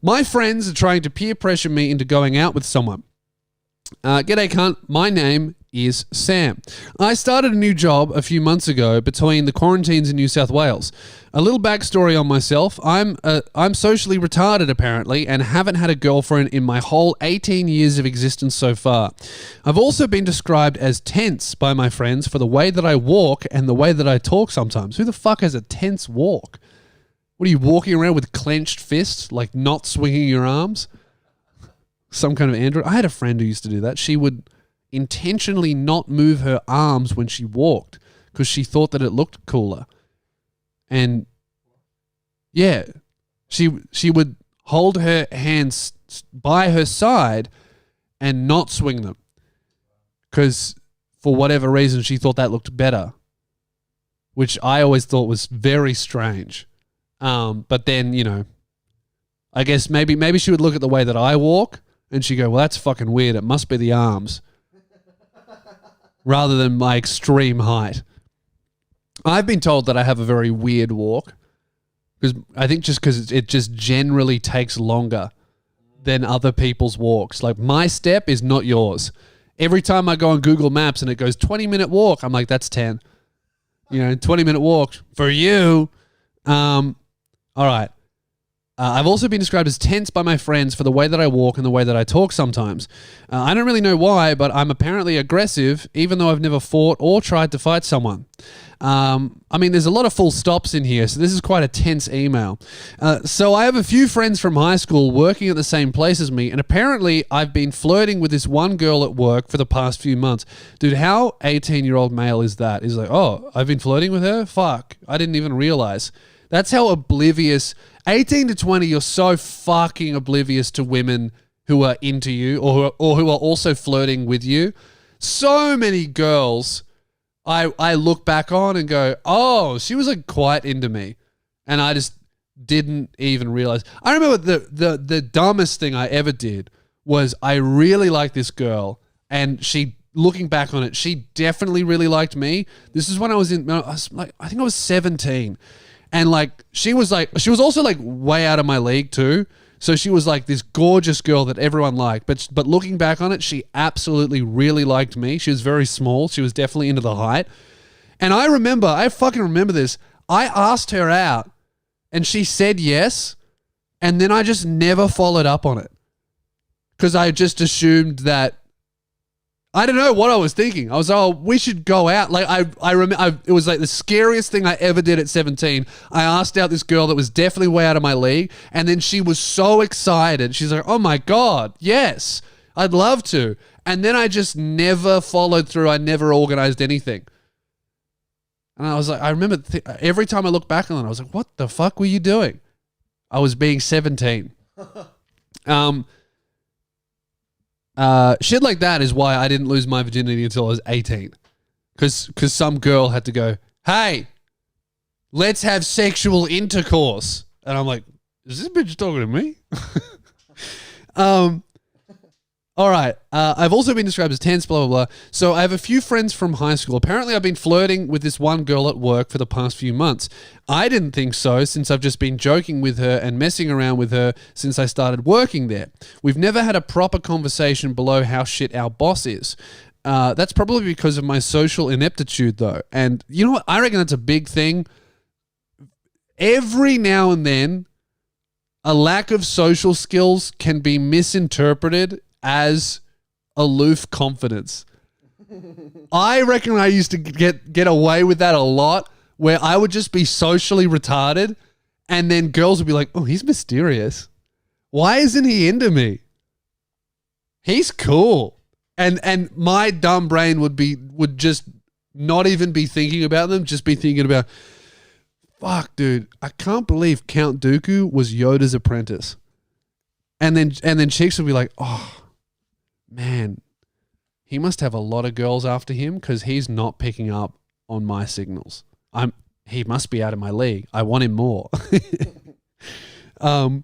My friends are trying to peer pressure me into going out with someone. G'day cunt, my name is Sam. I started a new job a few months ago between the quarantines in New South Wales. A little backstory on myself. I'm socially retarded apparently and haven't had a girlfriend in my whole 18 years of existence so far. I've also been described as tense by my friends for the way that I walk and the way that I talk sometimes. Who the fuck has a tense walk? What are you walking around with clenched fists, like not swinging your arms? Some kind of android. I had a friend who used to do that. She would intentionally not move her arms when she walked because she thought that it looked cooler. And yeah, she would hold her hands by her side and not swing them because for whatever reason she thought that looked better, which I always thought was very strange. But then, you know, I guess maybe she would look at the way that I walk and she'd go, well, that's fucking weird. It must be the arms rather than my extreme height. I've been told that I have a very weird walk because I think just because it just generally takes longer than other people's walks. Like my step is not yours. Every time I go on Google Maps and it goes 20-minute walk, I'm like, that's 10. You know, 20-minute walk for you. All right. I've also been described as tense by my friends for the way that I walk and the way that I talk sometimes. I don't really know why, but I'm apparently aggressive even though I've never fought or tried to fight someone. I mean, there's a lot of full stops in here, so this is quite a tense email. So I have a few friends from high school working at the same place as me, and apparently I've been flirting with this one girl at work for the past few months. Dude, how 18-year-old male is that? He's like, oh, I've been flirting with her? Fuck, I didn't even realize. That's how oblivious... 18 to 20, you're so fucking oblivious to women who are into you or who are also flirting with you. So many girls I look back on and go, oh, she was like quite into me. And I just didn't even realize. I remember the dumbest thing I ever did was I really liked this girl and looking back on it, she definitely really liked me. This is when I think I was 17. And like she was also like way out of my league too. So she was like this gorgeous girl that everyone liked. But looking back on it, she absolutely really liked me. She was very small. She was definitely into the height. And I fucking remember this. I asked her out and she said yes. And then I just never followed up on it. Because I just assumed that, I don't know what I was thinking. I was, oh, we should go out. Like I remember, it was like the scariest thing I ever did at 17. I asked out this girl that was definitely way out of my league, and then she was so excited. She's like, oh my God, yes, I'd love to. And then I just never followed through. I never organized anything. And I was like, I remember every time I look back on it, I was like, what the fuck were you doing? I was being 17. Shit like that is why I didn't lose my virginity until I was 18. Because some girl had to go, hey, let's have sexual intercourse. And I'm like, is this bitch talking to me? All right. I've also been described as tense, blah, blah, blah. So I have a few friends from high school. Apparently I've been flirting with this one girl at work for the past few months. I didn't think so since I've just been joking with her and messing around with her since I started working there. We've never had a proper conversation below how shit our boss is. That's probably because of my social ineptitude though. And you know what? I reckon that's a big thing. Every now and then, a lack of social skills can be misinterpreted as aloof confidence. I reckon I used to get away with that a lot, where I would just be socially retarded and then girls would be like, oh, he's mysterious. Why isn't he into me? He's cool. And my dumb brain would just not even be thinking about them, just be thinking about, fuck, dude, I can't believe Count Dooku was Yoda's apprentice. And then chicks would be like, oh, man, he must have a lot of girls after him because he's not picking up on my signals. He must be out of my league. I want him more. All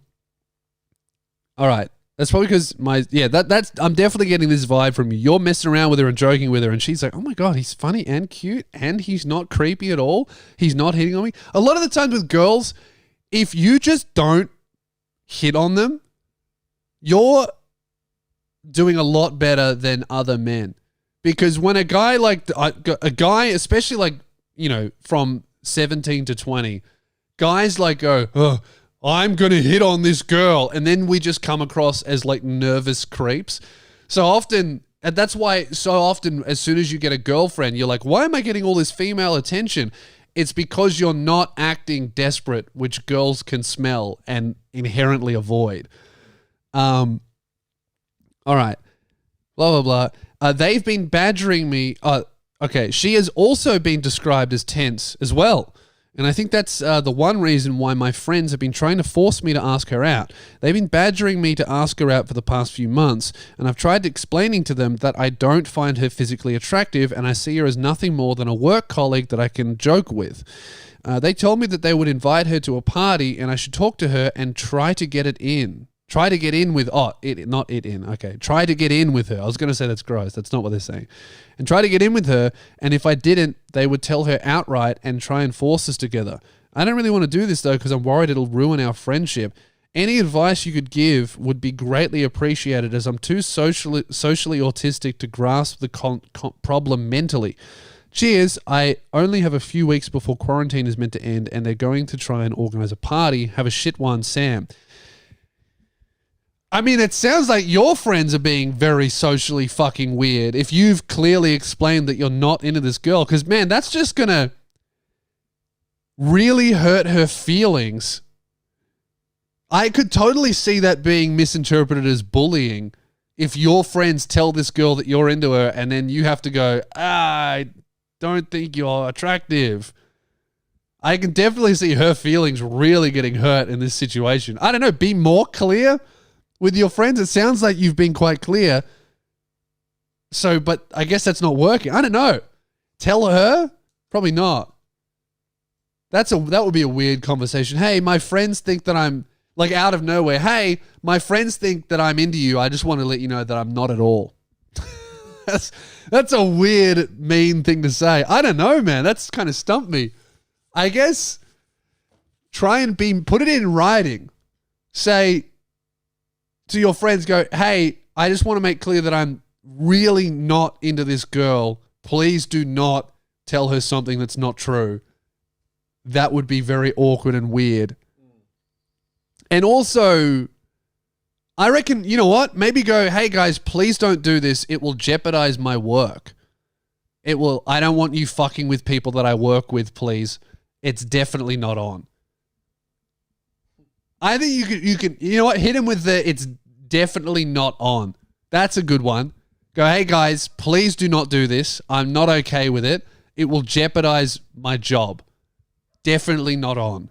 right. That's probably because that's I'm definitely getting this vibe from you. You're messing around with her and joking with her, and she's like, oh my God, he's funny and cute, and he's not creepy at all. He's not hitting on me. A lot of the times with girls, if you just don't hit on them, you're doing a lot better than other men. Because when a guy especially like, you know, from 17 to 20, guys like go, oh, I'm going to hit on this girl. And then we just come across as like nervous creeps. So often, and that's why so often as soon as you get a girlfriend, you're like, why am I getting all this female attention? It's because you're not acting desperate, which girls can smell and inherently avoid. All right. Blah, blah, blah. They've been badgering me. Okay. She has also been described as tense as well. And I think that's the one reason why my friends have been trying to force me to ask her out. They've been badgering me to ask her out for the past few months, and I've tried explaining to them that I don't find her physically attractive and I see her as nothing more than a work colleague that I can joke with. They told me that they would invite her to a party and I should talk to her and try to get it in. Try to get in with, try to get in with her. I was going to say that's gross. That's not what they're saying. And try to get in with her. And if I didn't, they would tell her outright and try and force us together. I don't really want to do this though, because I'm worried it'll ruin our friendship. Any advice you could give would be greatly appreciated, as I'm too socially autistic to grasp the problem mentally. Cheers. I only have a few weeks before quarantine is meant to end, and they're going to try and organize a party. Have a shit one, Sam. I mean, it sounds like your friends are being very socially fucking weird if you've clearly explained that you're not into this girl. Because, man, that's just going to really hurt her feelings. I could totally see that being misinterpreted as bullying if your friends tell this girl that you're into her and then you have to go, I don't think you're attractive. I can definitely see her feelings really getting hurt in this situation. I don't know, be more clear with your friends. It sounds like you've been quite clear. So, but I guess that's not working. I don't know. Tell her? Probably not. That would be a weird conversation. Hey, my friends think that I'm, like, out of nowhere. Hey, my friends think that I'm into you. I just want to let you know that I'm not at all. That's a weird, mean thing to say. I don't know, man. That's kind of stumped me. I guess try and put it in writing. Say to your friends, go, hey, I just want to make clear that I'm really not into this girl. Please do not tell her something that's not true. That would be very awkward and weird. And also, I reckon, you know what? Maybe go, hey guys, please don't do this. It will jeopardize my work. I don't want you fucking with people that I work with, please. It's definitely not on. I think you can, you know what? Hit him with it's definitely not on. That's a good one. Go, hey guys, please do not do this. I'm not okay with it. It will jeopardize my job. Definitely not on.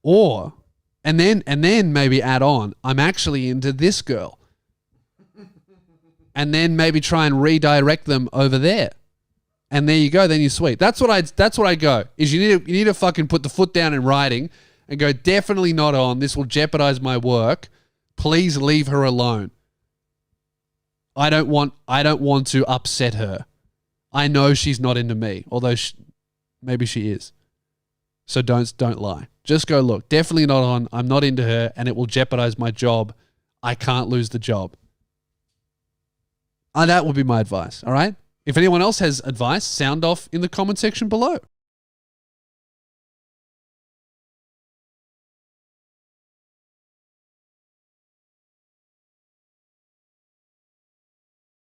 Or, and then maybe add on, I'm actually into this girl. And then maybe try and redirect them over there. And there you go, then you're sweet. That's what I go. Is you need to fucking put the foot down in writing and go, definitely not on. This will jeopardize my work. Please leave her alone. I don't want to upset her. I know she's not into me, although maybe she is. So don't lie. Just go, look, definitely not on. I'm not into her and it will jeopardize my job. I can't lose the job. That would be my advice, all right? If anyone else has advice, sound off in the comment section below.